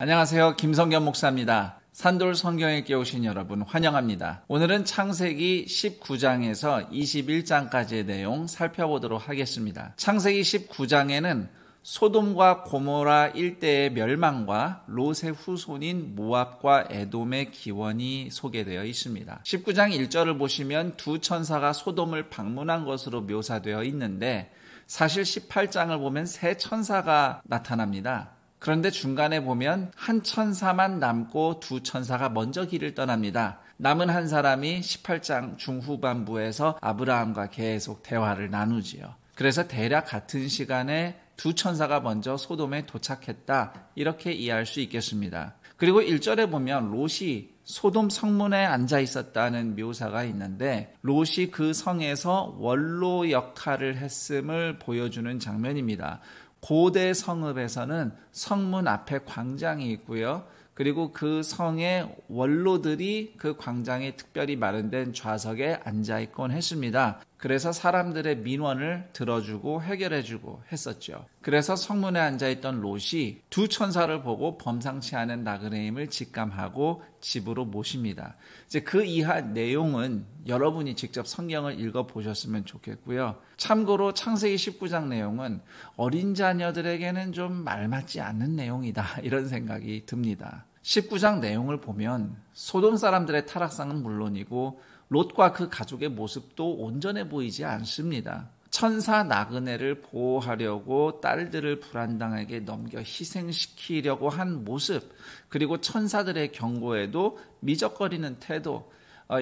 안녕하세요. 김성겸 목사입니다. 산돌 성경에 오신 여러분 환영합니다. 오늘은 창세기 19장에서 21장까지의 내용 살펴보도록 하겠습니다. 창세기 19장에는 소돔과 고모라 일대의 멸망과 롯의 후손인 모압과 에돔의 기원이 소개되어 있습니다. 19장 1절을 보시면 두 천사가 소돔을 방문한 것으로 묘사되어 있는데 사실 18장을 보면 세 천사가 나타납니다. 그런데 중간에 보면 한 천사만 남고 두 천사가 먼저 길을 떠납니다. 남은 한 사람이 18장 중후반부에서 아브라함과 계속 대화를 나누지요. 그래서 대략 같은 시간에 두 천사가 먼저 소돔에 도착했다, 이렇게 이해할 수 있겠습니다. 그리고 1절에 보면 롯이 소돔 성문에 앉아 있었다는 묘사가 있는데 롯이 그 성에서 원로 역할을 했음을 보여주는 장면입니다. 고대 성읍에서는 성문 앞에 광장이 있고요. 그리고 그 성의 원로들이 그 광장에 특별히 마련된 좌석에 앉아있곤 했습니다. 그래서 사람들의 민원을 들어주고 해결해주고 했었죠. 그래서 성문에 앉아있던 롯이 두 천사를 보고 범상치 않은 나그네임을 직감하고 집으로 모십니다. 이제 그 이하 내용은 여러분이 직접 성경을 읽어보셨으면 좋겠고요. 참고로 창세기 19장 내용은 어린 자녀들에게는 좀 말맞지 않는 내용이다, 이런 생각이 듭니다. 19장 내용을 보면 소돔 사람들의 타락상은 물론이고 롯과 그 가족의 모습도 온전해 보이지 않습니다. 천사 나그네를 보호하려고 딸들을 불안당하게 넘겨 희생시키려고 한 모습, 그리고 천사들의 경고에도 미적거리는 태도,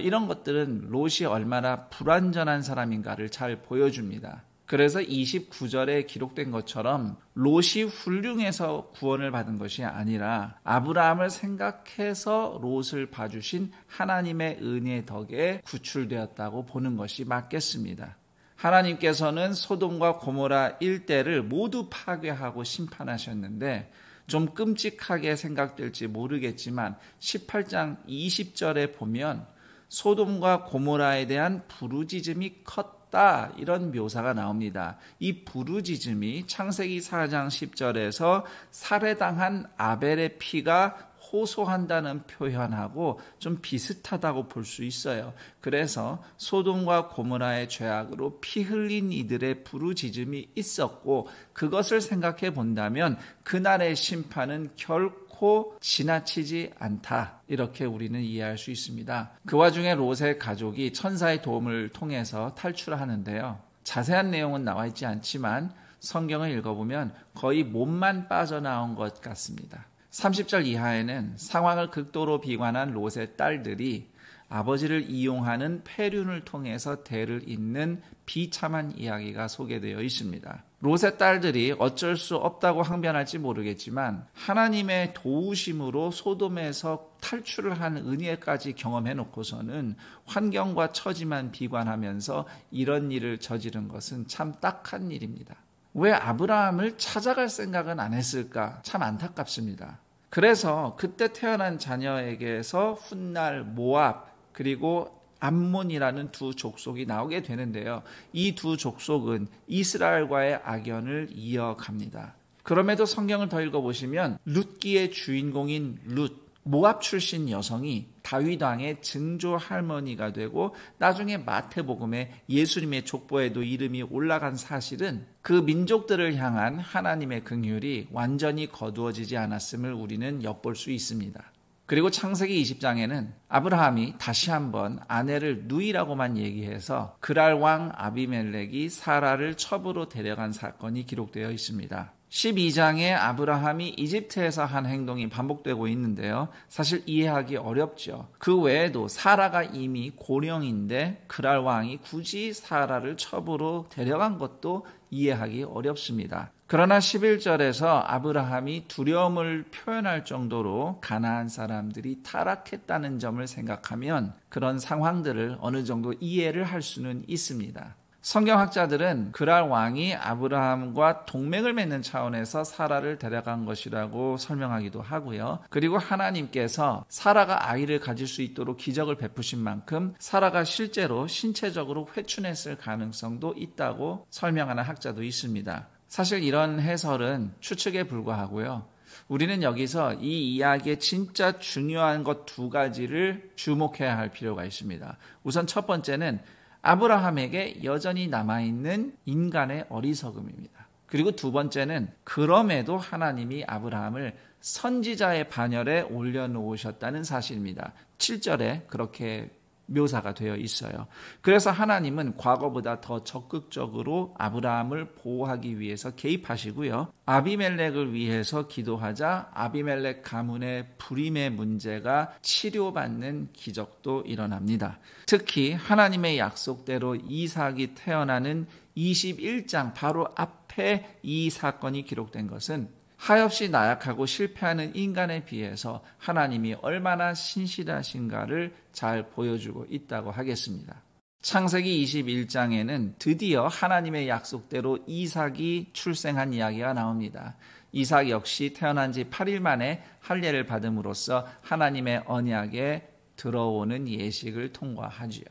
이런 것들은 롯이 얼마나 불완전한 사람인가를 잘 보여줍니다. 그래서 29절에 기록된 것처럼 롯이 훌륭해서 구원을 받은 것이 아니라 아브라함을 생각해서 롯을 봐주신 하나님의 은혜 덕에 구출되었다고 보는 것이 맞겠습니다. 하나님께서는 소돔과 고모라 일대를 모두 파괴하고 심판하셨는데 좀 끔찍하게 생각될지 모르겠지만 18장 20절에 보면 소돔과 고모라에 대한 부르짖음이 컸다, 이런 묘사가 나옵니다. 이 부르짖음이 창세기 4장 10절에서 살해당한 아벨의 피가 호소한다는 표현하고 좀 비슷하다고 볼 수 있어요. 그래서 소돔과 고모라의 죄악으로 피 흘린 이들의 부르짖음이 있었고, 그것을 생각해 본다면 그날의 심판은 결코 지나치지 않다, 이렇게 우리는 이해할 수 있습니다. 그 와중에 롯의 가족이 천사의 도움을 통해서 탈출하는데요. 자세한 내용은 나와 있지 않지만 성경을 읽어보면 거의 몸만 빠져나온 것 같습니다. 30절 이하에는 상황을 극도로 비관한 롯의 딸들이 아버지를 이용하는 폐륜을 통해서 대를 잇는 비참한 이야기가 소개되어 있습니다. 롯의 딸들이 어쩔 수 없다고 항변할지 모르겠지만 하나님의 도우심으로 소돔에서 탈출을 한 은혜까지 경험해놓고서는 환경과 처지만 비관하면서 이런 일을 저지른 것은 참 딱한 일입니다. 왜 아브라함을 찾아갈 생각은 안 했을까? 참 안타깝습니다. 그래서 그때 태어난 자녀에게서 훗날 모압 그리고 암몬이라는 두 족속이 나오게 되는데요. 이 두 족속은 이스라엘과의 악연을 이어갑니다. 그럼에도 성경을 더 읽어보시면 룻기의 주인공인 룻, 모압 출신 여성이 다윗 왕의 증조 할머니가 되고 나중에 마태복음에 예수님의 족보에도 이름이 올라간 사실은 그 민족들을 향한 하나님의 긍휼이 완전히 거두어지지 않았음을 우리는 엿볼 수 있습니다. 그리고 창세기 20장에는 아브라함이 다시 한번 아내를 누이라고만 얘기해서 그랄 왕 아비멜렉이 사라를 첩으로 데려간 사건이 기록되어 있습니다. 12장에 아브라함이 이집트에서 한 행동이 반복되고 있는데요. 사실 이해하기 어렵죠. 그 외에도 사라가 이미 고령인데 그랄 왕이 굳이 사라를 첩으로 데려간 것도 이해하기 어렵습니다. 그러나 11절에서 아브라함이 두려움을 표현할 정도로 가나안 사람들이 타락했다는 점을 생각하면 그런 상황들을 어느 정도 이해를 할 수는 있습니다. 성경학자들은 그랄 왕이 아브라함과 동맹을 맺는 차원에서 사라를 데려간 것이라고 설명하기도 하고요. 그리고 하나님께서 사라가 아이를 가질 수 있도록 기적을 베푸신 만큼 사라가 실제로 신체적으로 회춘했을 가능성도 있다고 설명하는 학자도 있습니다. 사실 이런 해설은 추측에 불과하고요. 우리는 여기서 이 이야기의 진짜 중요한 것 두 가지를 주목해야 할 필요가 있습니다. 우선 첫 번째는 아브라함에게 여전히 남아있는 인간의 어리석음입니다. 그리고 두 번째는 그럼에도 하나님이 아브라함을 선지자의 반열에 올려놓으셨다는 사실입니다. 7절에 그렇게 묘사가 되어 있어요. 그래서 하나님은 과거보다 더 적극적으로 아브라함을 보호하기 위해서 개입하시고요. 아비멜렉을 위해서 기도하자 아비멜렉 가문의 불임의 문제가 치료받는 기적도 일어납니다. 특히 하나님의 약속대로 이삭이 태어나는 21장 바로 앞에 이 사건이 기록된 것은 하염없이 나약하고 실패하는 인간에 비해서 하나님이 얼마나 신실하신가를 잘 보여주고 있다고 하겠습니다. 창세기 21장에는 드디어 하나님의 약속대로 이삭이 출생한 이야기가 나옵니다. 이삭 역시 태어난 지 8일 만에 할례를 받음으로써 하나님의 언약에 들어오는 예식을 통과하지요.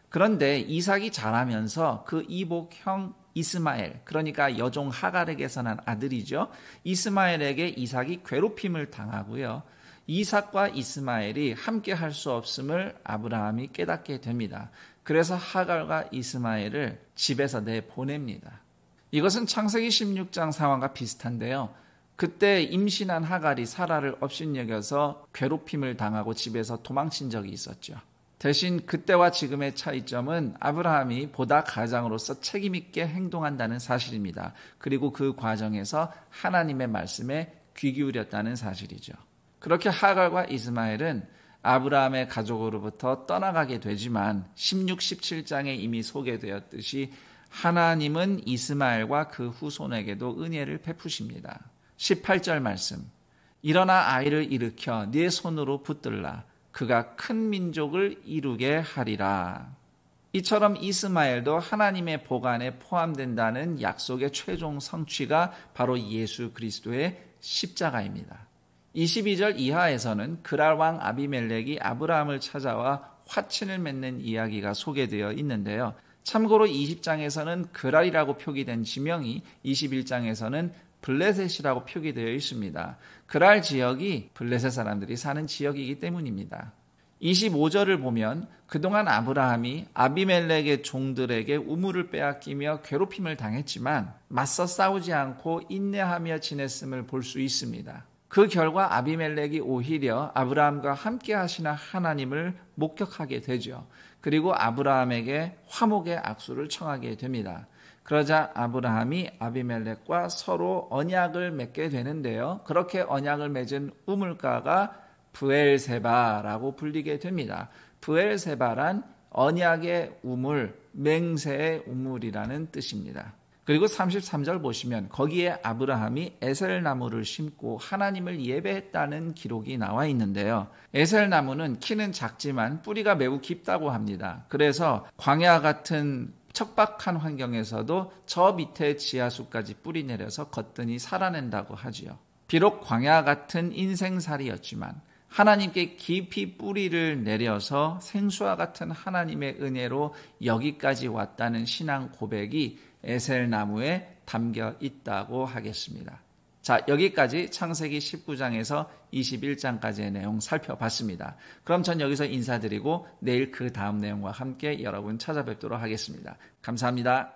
그런데 이삭이 자라면서 그 이복형 이스마엘, 그러니까 여종 하갈에게서 난 아들이죠. 이스마엘에게 이삭이 괴롭힘을 당하고요. 이삭과 이스마엘이 함께 할 수 없음을 아브라함이 깨닫게 됩니다. 그래서 하갈과 이스마엘을 집에서 내보냅니다. 이것은 창세기 16장 상황과 비슷한데요. 그때 임신한 하갈이 사라를 업신여겨서 괴롭힘을 당하고 집에서 도망친 적이 있었죠. 대신 그때와 지금의 차이점은 아브라함이 보다 가장으로서 책임있게 행동한다는 사실입니다. 그리고 그 과정에서 하나님의 말씀에 귀 기울였다는 사실이죠. 그렇게 하갈과 이스마엘은 아브라함의 가족으로부터 떠나가게 되지만 16, 17장에 이미 소개되었듯이 하나님은 이스마엘과 그 후손에게도 은혜를 베푸십니다. 18절 말씀, 일어나 아이를 일으켜 네 손으로 붙들라. 그가 큰 민족을 이루게 하리라. 이처럼 이스마엘도 하나님의 보관에 포함된다는 약속의 최종 성취가 바로 예수 그리스도의 십자가입니다. 22절 이하에서는 그랄 왕 아비멜렉이 아브라함을 찾아와 화친을 맺는 이야기가 소개되어 있는데요. 참고로 20장에서는 그랄이라고 표기된 지명이 21장에서는 블레셋이라고 표기되어 있습니다. 그랄 지역이 블레셋 사람들이 사는 지역이기 때문입니다. 25절을 보면 그동안 아브라함이 아비멜렉의 종들에게 우물을 빼앗기며 괴롭힘을 당했지만 맞서 싸우지 않고 인내하며 지냈음을 볼 수 있습니다. 그 결과 아비멜렉이 오히려 아브라함과 함께 하시나 하나님을 목격하게 되죠. 그리고 아브라함에게 화목의 악수를 청하게 됩니다. 그러자 아브라함이 아비멜렉과 서로 언약을 맺게 되는데요. 그렇게 언약을 맺은 우물가가 브엘세바라고 불리게 됩니다. 브엘세바란 언약의 우물, 맹세의 우물이라는 뜻입니다. 그리고 33절 보시면 거기에 아브라함이 에셀나무를 심고 하나님을 예배했다는 기록이 나와 있는데요. 에셀나무는 키는 작지만 뿌리가 매우 깊다고 합니다. 그래서 광야 같은 척박한 환경에서도 저 밑에 지하수까지 뿌리 내려서 거뜬히 살아낸다고 하지요. 비록 광야 같은 인생살이였지만 하나님께 깊이 뿌리를 내려서 생수와 같은 하나님의 은혜로 여기까지 왔다는 신앙 고백이 에셀나무에 담겨 있다고 하겠습니다. 자, 여기까지 창세기 19장에서 21장까지의 내용 살펴봤습니다. 그럼 전 여기서 인사드리고 내일 그 다음 내용과 함께 여러분 찾아뵙도록 하겠습니다. 감사합니다.